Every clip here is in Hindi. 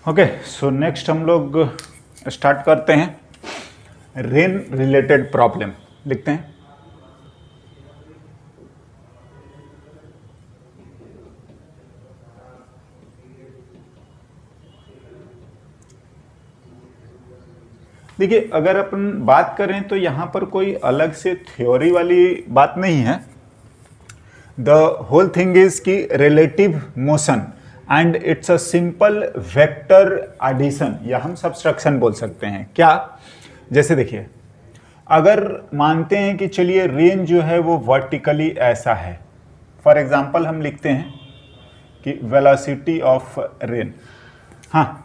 ओके, सो नेक्स्ट हम लोग स्टार्ट करते हैं रेन रिलेटेड प्रॉब्लम। लिखते हैं देखिए, अगर अपन बात करें तो यहां पर कोई अलग से थ्योरी वाली बात नहीं है। द होल थिंग इज की relative motion and it's a simple vector addition, या हम सब्सट्रैक्शन बोल सकते हैं। क्या? जैसे देखिए, अगर मानते हैं कि चलिए रेन जो है वो वर्टिकली ऐसा है, फॉर एग्जांपल हम लिखते हैं कि वेलोसिटी ऑफ रेन। हाँ,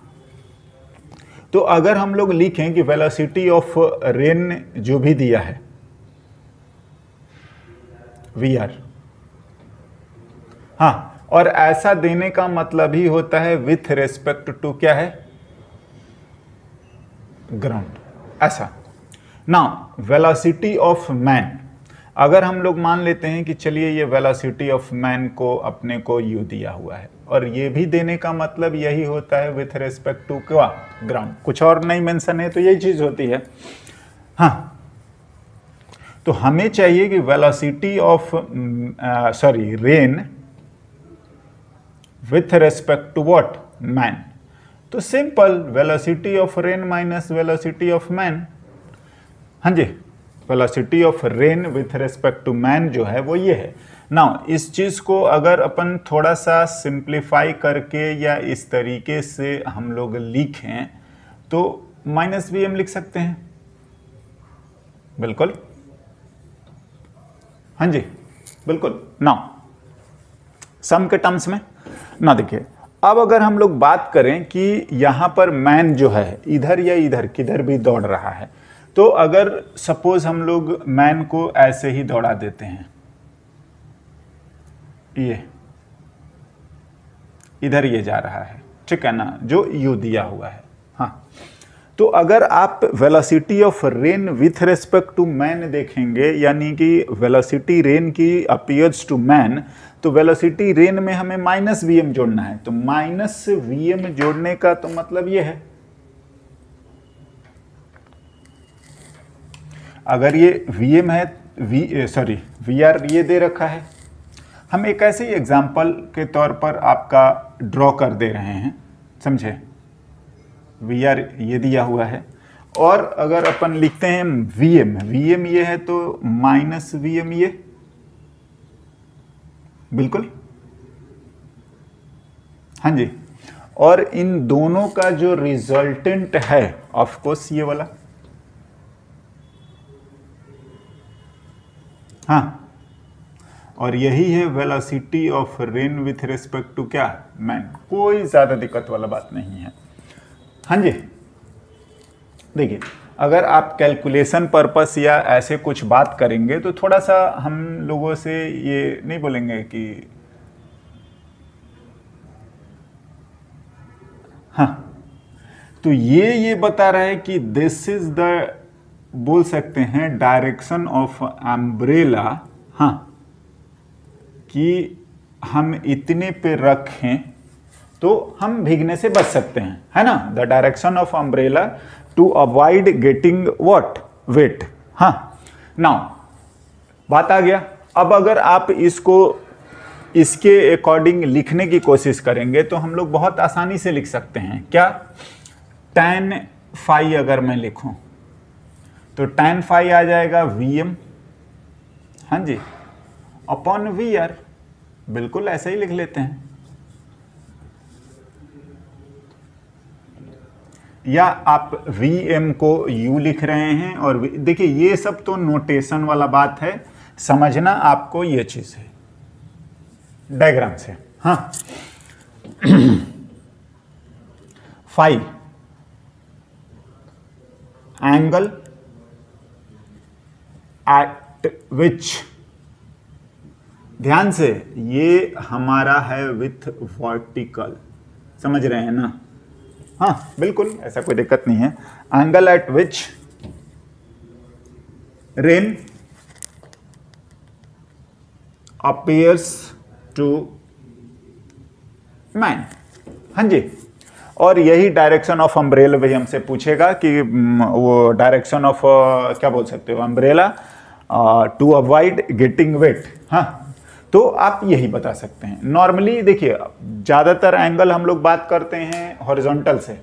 तो अगर हम लोग लिखें कि वेलोसिटी ऑफ रेन जो भी दिया है VR, हाँ, और ऐसा देने का मतलब ही होता है विथ रेस्पेक्ट टू क्या है, ग्राउंड, ऐसा। नाउ वेलोसिटी ऑफ मैन, अगर हम लोग मान लेते हैं कि चलिए ये वेलोसिटी ऑफ मैन को अपने को यू दिया हुआ है, और ये भी देने का मतलब यही होता है विथ रेस्पेक्ट टू क्या, ग्राउंड, कुछ और नहीं मेंशन है, तो यही चीज होती है। हाँ, तो हमें चाहिए कि velocity of rain with respect to what, man. तो simple, velocity of rain minus velocity of man. हाँ जी, velocity of rain with respect to man जो है वो ये है। नाउ इस चीज को अगर अपन थोड़ा सा सिंप्लीफाई करके या इस तरीके से हम लोग लिखें तो माइनस VM लिख सकते हैं, बिल्कुल। हाँ जी, बिल्कुल। नाउ सम के टर्म्स में ना देखिए, अब अगर हम लोग बात करें कि यहां पर मैन जो है इधर या इधर किधर भी दौड़ रहा है, तो अगर सपोज हम लोग मैन को ऐसे ही दौड़ा देते हैं, ये इधर ये जा रहा है, ठीक है ना, जो यू दिया हुआ है। हाँ, तो अगर आप velocity of rain with respect to man देखेंगे, यानी कि वेलोसिटी रेन की अपीयर्स टू मैन, तो वेलोसिटी रेन में हमें माइनस VM जोड़ना है। तो माइनस VM जोड़ने का तो मतलब ये है, अगर ये VM है, VR ये दे रखा है, हम एक ऐसे ही एग्जाम्पल के तौर पर आपका ड्रॉ कर दे रहे हैं, समझे। VR ये दिया हुआ है, और अगर अपन लिखते हैं VM ये है, तो माइनस VM ये, बिल्कुल। हाँ जी, और इन दोनों का जो रिजल्टेंट है ऑफ कोर्स ये वाला, हाँ, और यही है velocity of rain with respect to क्या, मैन। कोई ज्यादा दिक्कत वाला बात नहीं है। हाँ जी, देखिए, अगर आप कैलकुलेशन पर्पस या ऐसे कुछ बात करेंगे तो थोड़ा सा हम लोगों से ये नहीं बोलेंगे कि हाँ, तो ये बता रहा है कि दिस इज द, बोल सकते हैं, डायरेक्शन ऑफ अम्ब्रेला। हाँ, कि हम इतने पे रखें तो हम भीगने से बच सकते हैं, है ना। The direction of umbrella to avoid getting what, wet. हाँ, नाउ बात आ गया। अब अगर आप इसको इसके अकॉर्डिंग लिखने की कोशिश करेंगे तो हम लोग बहुत आसानी से लिख सकते हैं। क्या? tan phi अगर मैं लिखूं तो tan phi आ जाएगा VM, हाँ जी, अपॉन VR। बिल्कुल ऐसे ही लिख लेते हैं, या आप VM को U लिख रहे हैं। और देखिए, ये सब तो नोटेशन वाला बात है, समझना आपको ये चीज है डायग्राम से। हाँ, phi एंगल एट विच, ध्यान से, ये हमारा है विथ वर्टिकल, समझ रहे हैं ना। हाँ, बिल्कुल, ऐसा कोई दिक्कत नहीं है। Angle at which rain appears to man. हाँ जी, और यही डायरेक्शन ऑफ अम्ब्रेला भी हमसे पूछेगा कि वो डायरेक्शन ऑफ क्या बोल सकते हो, umbrella to avoid getting wet. हाँ, तो आप यही बता सकते हैं। नॉर्मली देखिए ज़्यादातर एंगल हम लोग बात करते हैं हॉरिजॉन्टल से,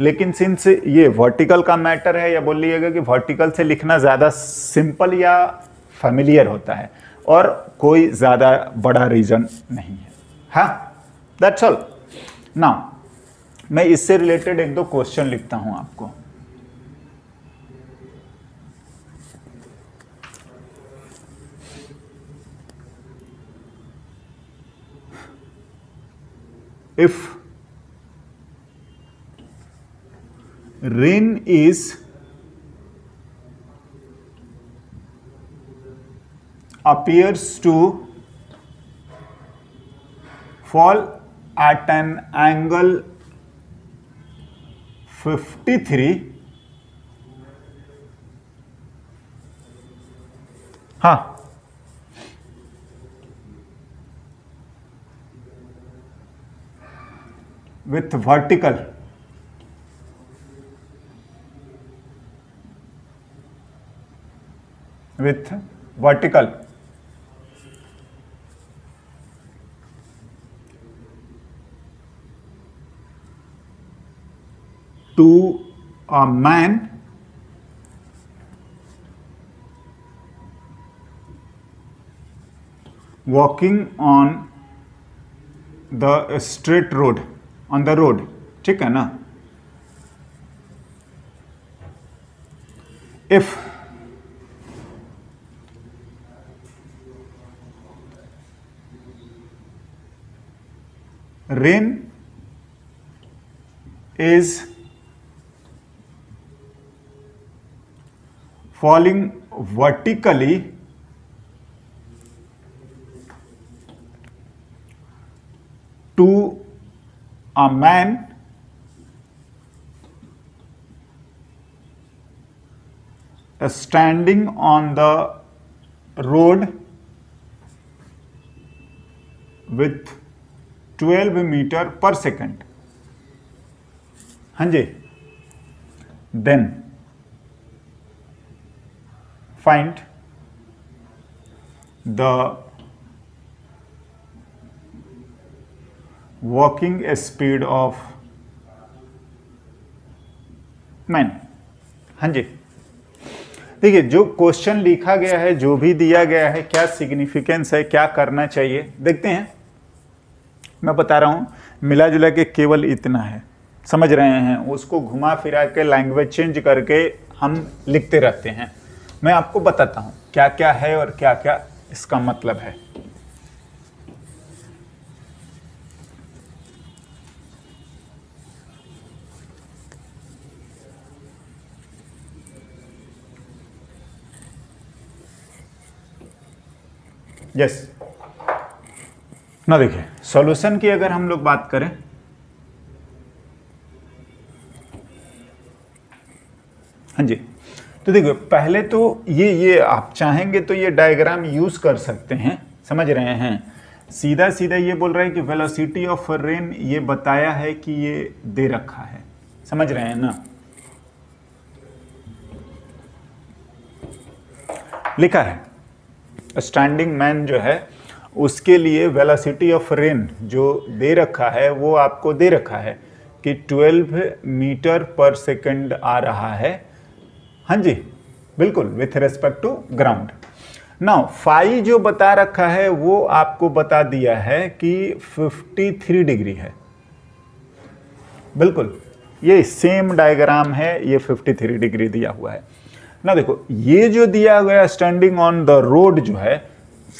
लेकिन सिंस ये वर्टिकल का मैटर है, या बोलिएगा कि वर्टिकल से लिखना ज़्यादा सिंपल या फेमिलियर होता है, और कोई ज़्यादा बड़ा रीज़न नहीं है। हाँ, दैट्स ऑल। नाउ मैं इससे रिलेटेड एक दो क्वेश्चन लिखता हूं आपको। If rain is appears to fall at an angle 53, हाँ, with vertical to a man walking on the straight road, on the road, ठीक है ना। If rain is falling vertically to a man standing on the road with 12 meter per second, हाँ जी, then find the walking speed of man। हाँ जी, देखिए जो क्वेश्चन लिखा गया है, जो भी दिया गया है, क्या सिग्निफिकेंस है, क्या करना चाहिए, देखते हैं। मैं बता रहा हूँ, मिला जुला के केवल इतना है, समझ रहे हैं, उसको घुमा फिरा के लैंग्वेज चेंज करके हम लिखते रहते हैं। मैं आपको बताता हूँ क्या क्या है और क्या क्या इसका मतलब है। यस, ना देखिए सॉल्यूशन की अगर हम लोग बात करें, हाँ जी, तो देखिए पहले तो ये आप चाहेंगे तो ये डायग्राम यूज कर सकते हैं, समझ रहे हैं। सीधा सीधा ये बोल रहा है कि वेलोसिटी ऑफ रेन ये बताया है कि ये दे रखा है, समझ रहे हैं ना। लिखा है स्टैंडिंग मैन जो है उसके लिए वेलोसिटी ऑफ रेन जो दे रखा है वो आपको दे रखा है कि 12 मीटर पर सेकंड आ रहा है। हाँ जी, बिल्कुल, with respect to ground. Now phi जो बता रखा है वो आपको बता दिया है कि 53 डिग्री है। बिल्कुल, ये सेम डायग्राम है, ये 53 डिग्री दिया हुआ है ना। देखो ये जो दिया गया स्टैंडिंग ऑन द रोड जो है,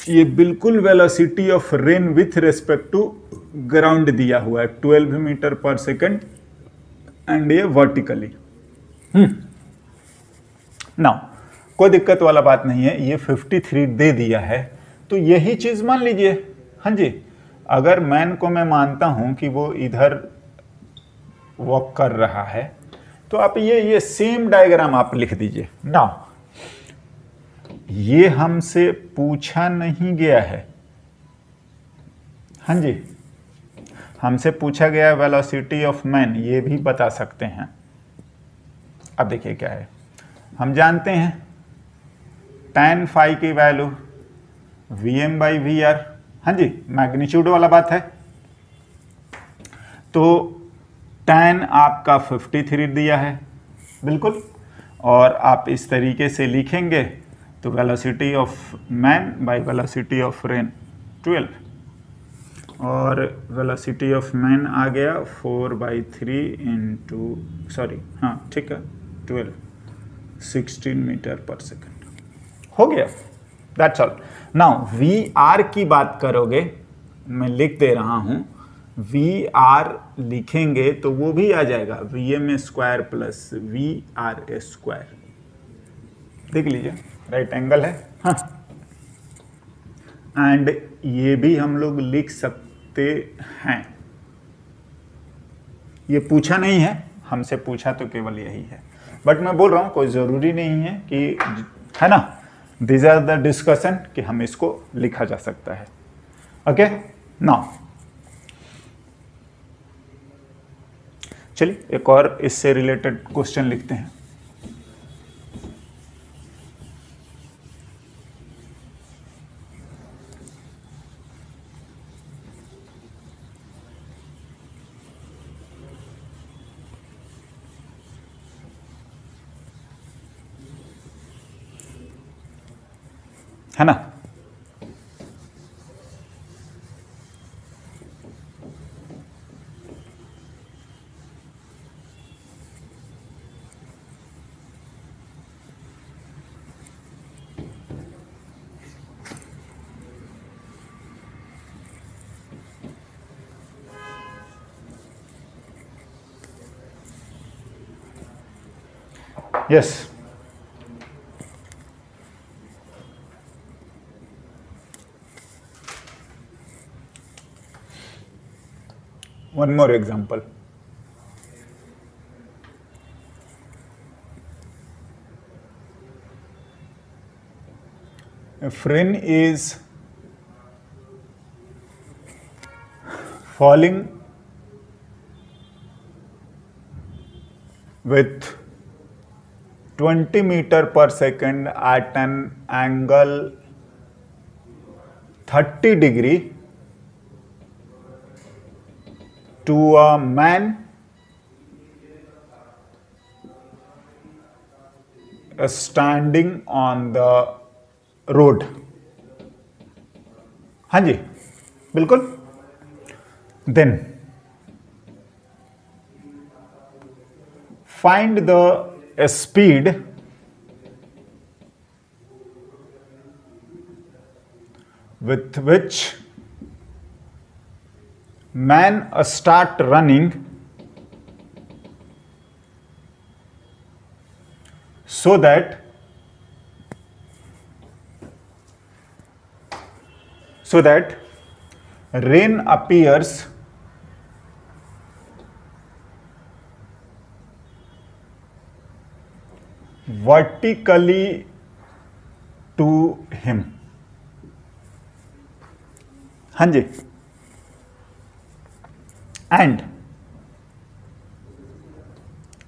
ये बिल्कुल velocity of rain with respect to ground दिया हुआ है, 12 मीटर पर सेकंड, एंड ये वर्टिकली। नाउ कोई दिक्कत वाला बात नहीं है, ये 53 दे दिया है, तो यही चीज मान लीजिए। हाँ जी, अगर मैन को मैं मानता हूं कि वो इधर वॉक कर रहा है, तो आप ये सेम डायग्राम आप लिख दीजिए। नाउ ये हमसे पूछा नहीं गया है, हाँ जी, हमसे पूछा गया वेलोसिटी ऑफ मैन, ये भी बता सकते हैं। अब देखिए क्या है, हम जानते हैं tan फाई की वैल्यू Vm/V/r, हाँ जी, मैग्नीट्यूड वाला बात है। तो tan आपका 53 दिया है, बिल्कुल, और आप इस तरीके से लिखेंगे तो velocity of man by velocity of rain 12, और वेलोसिटी ऑफ मैन आ गया 4/3 इंटू, सॉरी हाँ ठीक है 12, 16 मीटर पर सेकेंड हो गया। That's all. Now we are की बात करोगे, मैं लिख दे रहा हूं, वी आर लिखेंगे तो वो भी आ जाएगा Vm² प्लस VR²। देख लीजिए, राइट एंगल है, हाँ, एंड ये भी हम लोग लिख सकते हैं। ये पूछा नहीं है, हमसे पूछा तो केवल यही है, बट मैं बोल रहा हूं कोई जरूरी नहीं है कि, है ना, दिस आर द डिस्कशन कि हम इसको लिखा जा सकता है। ओके, नाउ चलिए एक और इससे रिलेटेड क्वेश्चन लिखते हैं। है ना, yes, one more example. If rain is falling with 20 meter per second at an angle 30 degree to a man standing on the road। हाँ जी, बिल्कुल। Then find the speed with which man start running so that rain appears vertically to him। हाँ जी, and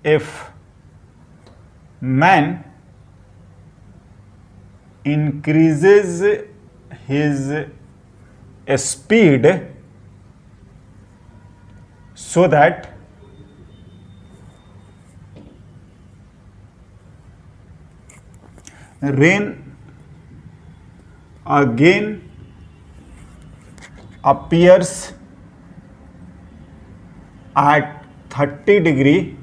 if man increases his speed so that rain again appears at 30 degree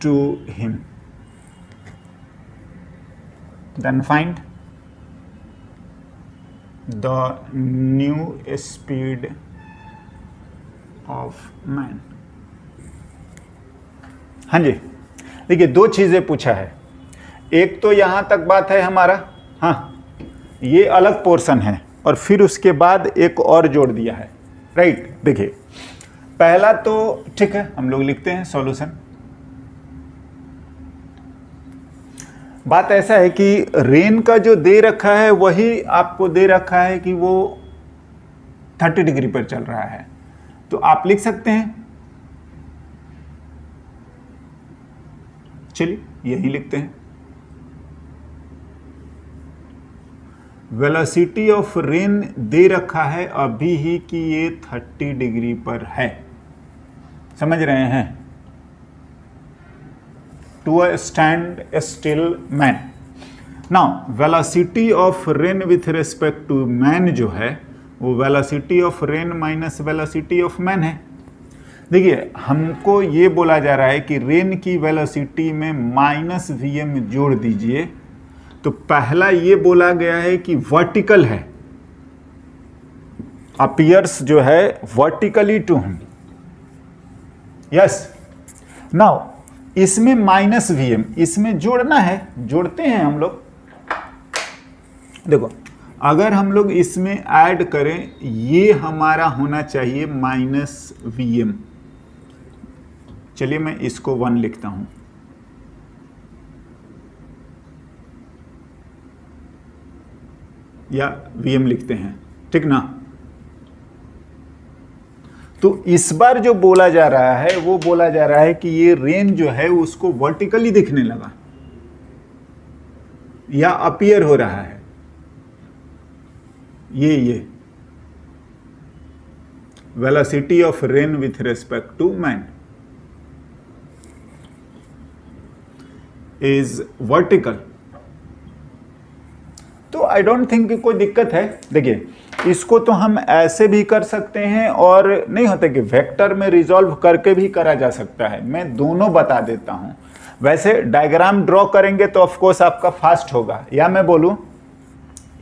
to him, then find the new speed of man। हाँ जी, देखिए दो चीजें पूछा है, एक तो यहां तक बात है हमारा, हाँ ये अलग पोर्शन है, और फिर उसके बाद एक और जोड़ दिया है, राइट। देखिए पहला तो ठीक है, हम लोग लिखते हैं सॉल्यूशन। बात ऐसा है कि रेन का जो दे रखा है वही आपको दे रखा है कि वो 30 डिग्री पर चल रहा है, तो आप लिख सकते हैं, चलिए यही लिखते हैं, वेलोसिटी ऑफ रेन दे रखा है अभी ही कि ये 30 डिग्री पर है, समझ रहे हैं, to a standstill man. Now velocity of rain with respect to man जो है वो velocity of rain minus velocity of man है। देखिए हमको ये बोला जा रहा है कि रेन की वेलोसिटी में माइनस वीएम जोड़ दीजिए, तो पहला ये बोला गया है कि वर्टिकल है, अपीयर्स जो है vertically to him, yes. Now इसमें माइनस वीएम, इसमें जोड़ना है, जोड़ते हैं हम लोग। देखो अगर हम लोग इसमें ऐड करें, ये हमारा होना चाहिए माइनस वीएम। चलिए मैं इसको 1 लिखता हूं, या वीएम लिखते हैं, ठीक ना। तो इस बार जो बोला जा रहा है वो बोला जा रहा है कि ये रेन जो है उसको वर्टिकली दिखने लगा या अपीयर हो रहा है, ये velocity of rain with respect to man is vertical. तो आई डोंट थिंक कि कोई दिक्कत है। देखिए इसको तो हम ऐसे भी कर सकते हैं और नहीं होता कि वेक्टर में रिजॉल्व करके भी करा जा सकता है, मैं दोनों बता देता हूं। वैसे डायग्राम ड्रॉ करेंगे तो ऑफ कोर्स आपका फास्ट होगा, या मैं बोलूं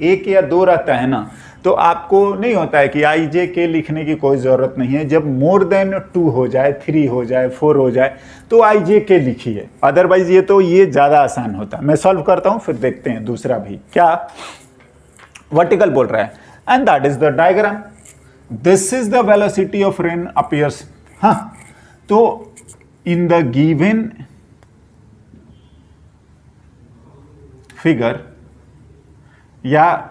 1 या 2 रहता है ना, तो आपको नहीं होता है कि आई जे के लिखने की कोई ज़रूरत नहीं है। जब मोर देन 2 हो जाए, 3 हो जाए, 4 हो जाए तो आई जे के लिखिए, अदरवाइज ये ज़्यादा आसान होता है। मैं सॉल्व करता हूँ फिर देखते हैं दूसरा भी क्या वर्टिकल बोल रहा है। And that is the diagram, this is the velocity of rain appears. हाँ, तो इन द गिवन फिगर या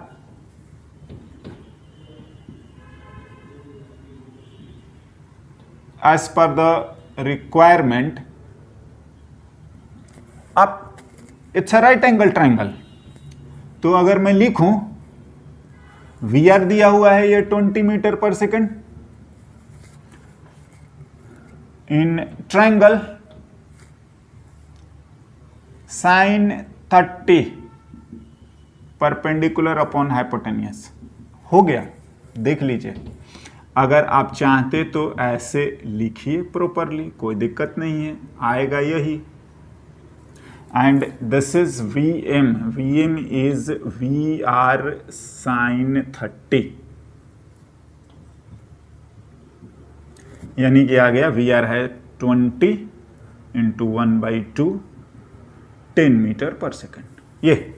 as per the requirement, अब it's a right angle triangle. तो अगर मैं लिखूं वी आर दिया हुआ है ये 20 मीटर पर second in triangle sine 30 perpendicular upon hypotenuse. हो गया, देख लीजिए। अगर आप चाहते तो ऐसे लिखिए प्रॉपरली, कोई दिक्कत नहीं है, आएगा यही। And this is Vm, Vm is VR sin 30, यानी कि आ गया VR है 20 इंटू 1/2 10 मीटर पर सेकेंड। ये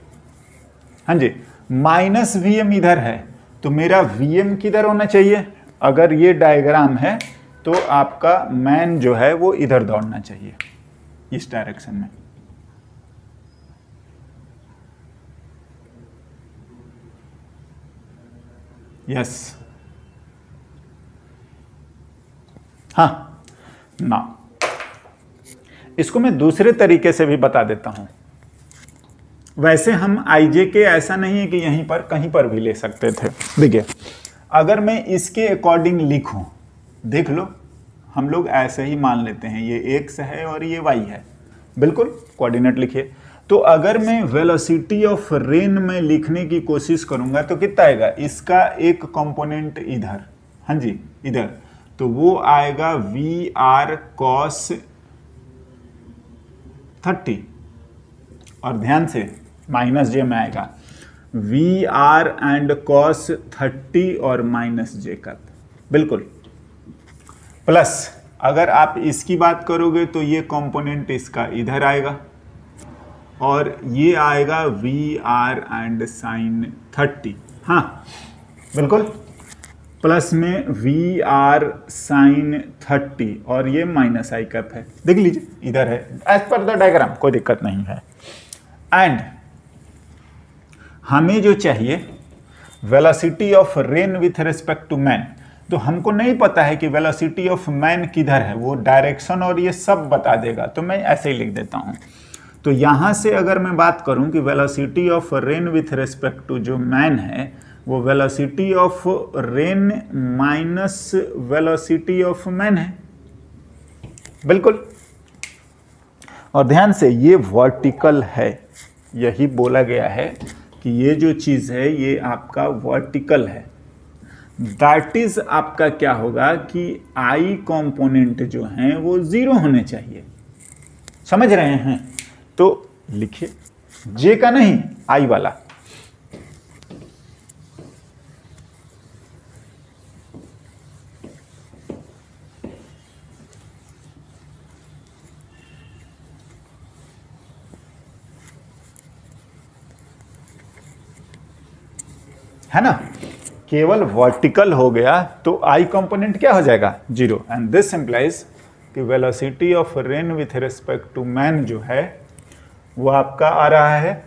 हाँ जी, माइनस Vm इधर है तो मेरा Vm किधर होना चाहिए? अगर ये डायग्राम है तो आपका मैन जो है वो इधर दौड़ना चाहिए, इस डायरेक्शन में। यस, हाँ ना, इसको मैं दूसरे तरीके से भी बता देता हूं। वैसे हम आईजे के ऐसा नहीं है कि यहीं पर कहीं पर भी ले सकते थे। देखिए अगर मैं इसके अकॉर्डिंग लिखूं, देख लो हम लोग ऐसे ही मान लेते हैं, ये x है और ये y है, बिल्कुल कोऑर्डिनेट लिखिए। तो अगर मैं वेलोसिटी ऑफ रेन में लिखने की कोशिश करूंगा तो कितना आएगा? इसका एक कंपोनेंट इधर, हाँ जी इधर, तो वो आएगा VR cos 30, और ध्यान से माइनस जे में आएगा VR एंड cos 30 और माइनस जे का, बिल्कुल। प्लस अगर आप इसकी बात करोगे तो ये कंपोनेंट इसका इधर आएगा और ये आएगा VR एंड sin 30, हाँ बिल्कुल, प्लस में VR sin 30 और ये माइनस आई कैप है, देख लीजिए इधर है, एज पर द डायग्राम, कोई दिक्कत नहीं है। एंड हमें जो चाहिए velocity of rain with respect to man, तो हमको नहीं पता है कि वेलोसिटी ऑफ मैन किधर है, वो डायरेक्शन और ये सब बता देगा, तो मैं ऐसे ही लिख देता हूँ। तो यहाँ से अगर मैं बात करूँ कि velocity of rain with respect to जो मैन है, वो velocity of rain minus velocity of man है, बिल्कुल। और ध्यान से ये वर्टिकल है, यही बोला गया है कि ये जो चीज़ है ये आपका वर्टिकल है। दैट इज आपका क्या होगा कि आई कंपोनेंट जो हैं वो 0 होने चाहिए, समझ रहे हैं? तो लिखिए जे का नहीं, आई वाला। है ना, केवल वर्टिकल हो गया तो आई कंपोनेंट क्या हो जाएगा, 0। एंड दिस इंप्लाइज कि velocity of rain with respect to man जो है वो आपका आ रहा है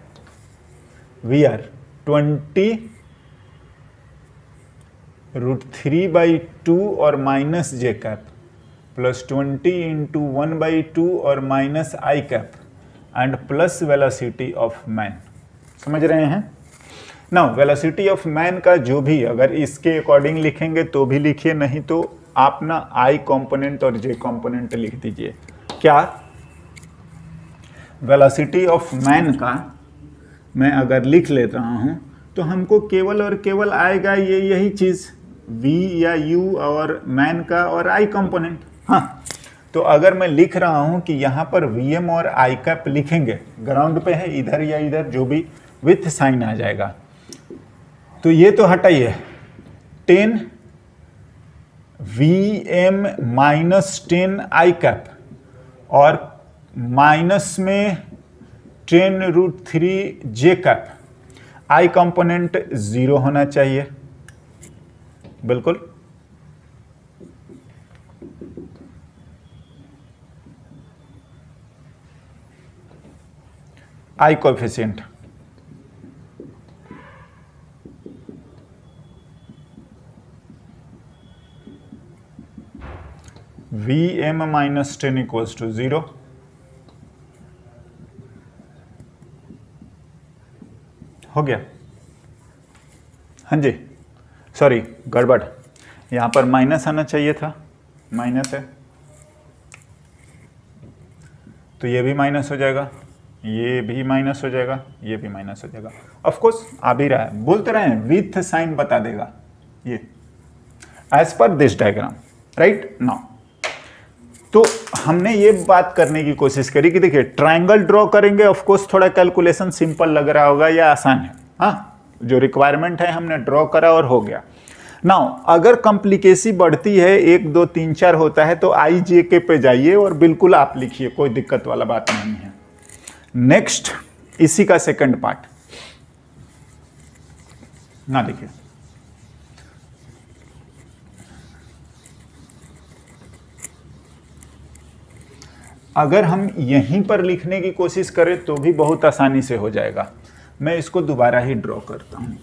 VR 20√3/2 और माइनस जे कैप प्लस 20 × 1/2 और minus I cap and plus velocity of man. समझ रहे हैं? नाउ वेलोसिटी ऑफ मैन का जो भी अगर इसके अकॉर्डिंग लिखेंगे तो भी लिखिए, नहीं तो आप ना आई कंपोनेंट और जे कंपोनेंट लिख दीजिए। क्या वेलोसिटी ऑफ मैन का मैं अगर लिख ले रहा हूं तो हमको केवल और केवल आएगा ये यही चीज v या u और मैन का और आई कंपोनेंट। हाँ, तो अगर मैं लिख रहा हूं कि यहां पर vm और आई कैप लिखेंगे, ग्राउंड पे है, इधर या इधर जो भी विथ साइन आ जाएगा, तो ये तो हटाइए 10 vm माइनस 10 आई कैप और माइनस में 10√3 जे कैप। आई कंपोनेंट 0 होना चाहिए, बिल्कुल। I coefficient Vm minus 10 equals to 0। हो गया? हाँ जी, सॉरी गड़बड़, यहाँ पर माइनस आना चाहिए था, माइनस है तो ये भी माइनस हो जाएगा, ये भी माइनस हो जाएगा, ये भी माइनस हो जाएगा। ऑफ कोर्स आ भी रहा है, बोलते रहे विथ साइन बता देगा ये as per this diagram, right. Now तो हमने ये बात करने की कोशिश करी कि देखिए ट्रायंगल ड्रॉ करेंगे, ऑफ कोर्स थोड़ा कैलकुलेशन सिंपल लग रहा होगा या आसान है, हाँ, जो रिक्वायरमेंट है हमने ड्रॉ करा और हो गया। नाउ अगर कॉम्प्लिकेसी बढ़ती है, 1 2 3 4 होता है, तो आई जे के पे जाइए और बिल्कुल आप लिखिए, कोई दिक्कत वाला बात नहीं है। नेक्स्ट इसी का सेकंड पार्ट ना देखिए, अगर हम यहीं पर लिखने की कोशिश करें तो भी बहुत आसानी से हो जाएगा। मैं इसको दोबारा ही ड्रॉ करता हूं।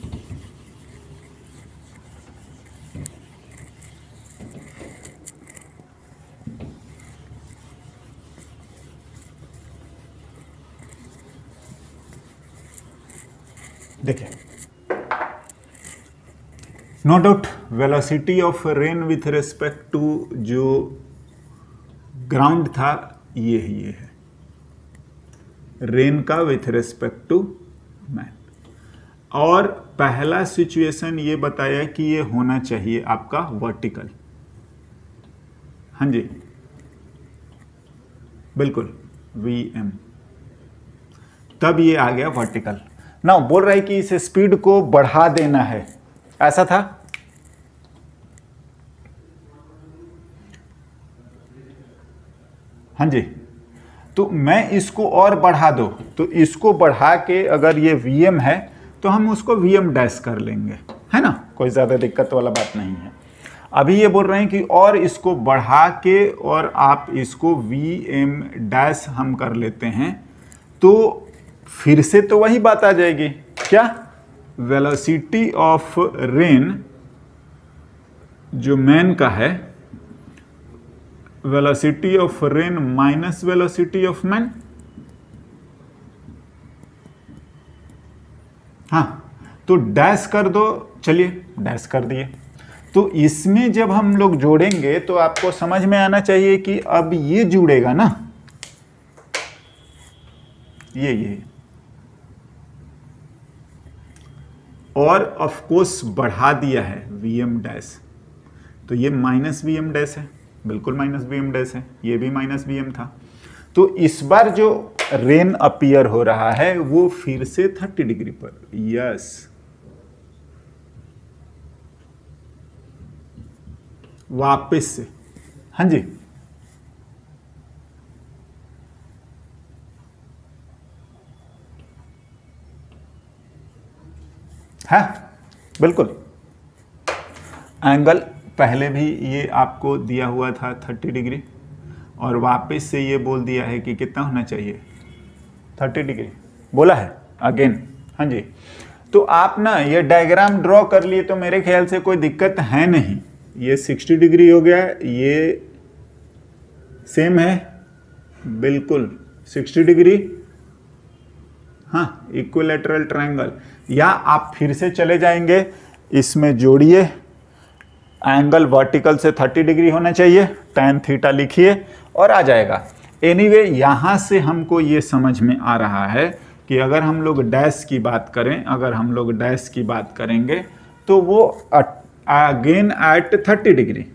देखिए, no doubt velocity of rain with respect to जो ग्राउंड था ये है रेन का विथ रिस्पेक्ट टू मैन, और पहला सिचुएशन ये बताया कि ये होना चाहिए आपका वर्टिकल। हाँ जी बिल्कुल Vm, तब ये आ गया वर्टिकल। ना बोल रहा है कि इस स्पीड को बढ़ा देना है, ऐसा था। हाँ जी, तो मैं इसको और बढ़ा दो, तो इसको बढ़ा के अगर ये Vm है तो हम उसको Vm डैश कर लेंगे, है ना, कोई ज़्यादा दिक्कत वाला बात नहीं है। अभी ये बोल रहे हैं कि और इसको बढ़ा के और आप इसको Vm डैश हम कर लेते हैं, तो फिर से तो वही बात आ जाएगी, क्या वेलोसिटी ऑफ रेन जो मैन का है, velocity of rain minus velocity of man. हाँ, तो डैश कर दो, चलिए डैश कर दिए। तो इसमें जब हम लोग जोड़ेंगे तो आपको समझ में आना चाहिए कि अब ये जुड़ेगा ना, ये और ऑफ कोर्स बढ़ा दिया है वीएम डैश, तो ये माइनस वीएम डैश है, बिल्कुल माइनस वीएम डैश है, ये भी माइनस वीएम था। तो इस बार जो रेन अपीयर हो रहा है वो फिर से 30 डिग्री पर, यस, वापस से। हाँ जी, है बिल्कुल। एंगल पहले भी ये आपको दिया हुआ था 30 डिग्री, और वापस से ये बोल दिया है कि कितना होना चाहिए, 30 डिग्री बोला है अगेन। हाँ जी, तो आप ना ये डायग्राम ड्रॉ कर लिए तो मेरे ख्याल से कोई दिक्कत है नहीं। ये 60 डिग्री हो गया, ये सेम है बिल्कुल 60 डिग्री। हाँ, इक्विलैटरल ट्रायंगल। या आप फिर से चले जाएंगे, इसमें जोड़िए, एंगल वर्टिकल से 30 डिग्री होना चाहिए, tan थीटा लिखिए और आ जाएगा। एनीवे यहाँ से हमको ये समझ में आ रहा है कि अगर हम लोग डैश की बात करें, अगर हम लोग डैश की बात करेंगे तो वो again at 30 degree,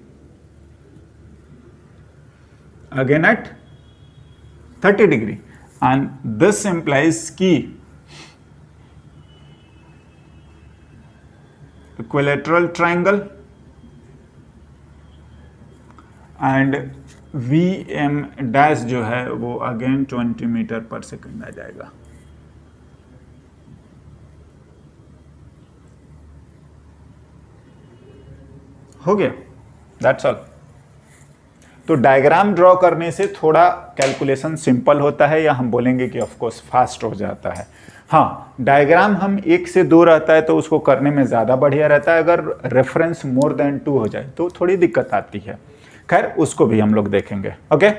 again at 30 degree, and this implies कि equilateral triangle and VM dash जो है वो अगेन 20 मीटर पर सेकंड आ जाएगा। हो गया, दैट्स ऑल। तो डायग्राम ड्रॉ करने से थोड़ा कैलकुलेशन सिंपल होता है, या हम बोलेंगे कि ऑफ कोर्स फास्ट हो जाता है। हाँ, डायग्राम हम 1 से 2 रहता है तो उसको करने में ज़्यादा बढ़िया रहता है, अगर रेफरेंस मोर देन 2 हो जाए तो थोड़ी दिक्कत आती है। खैर उसको भी हम लोग देखेंगे। ओके।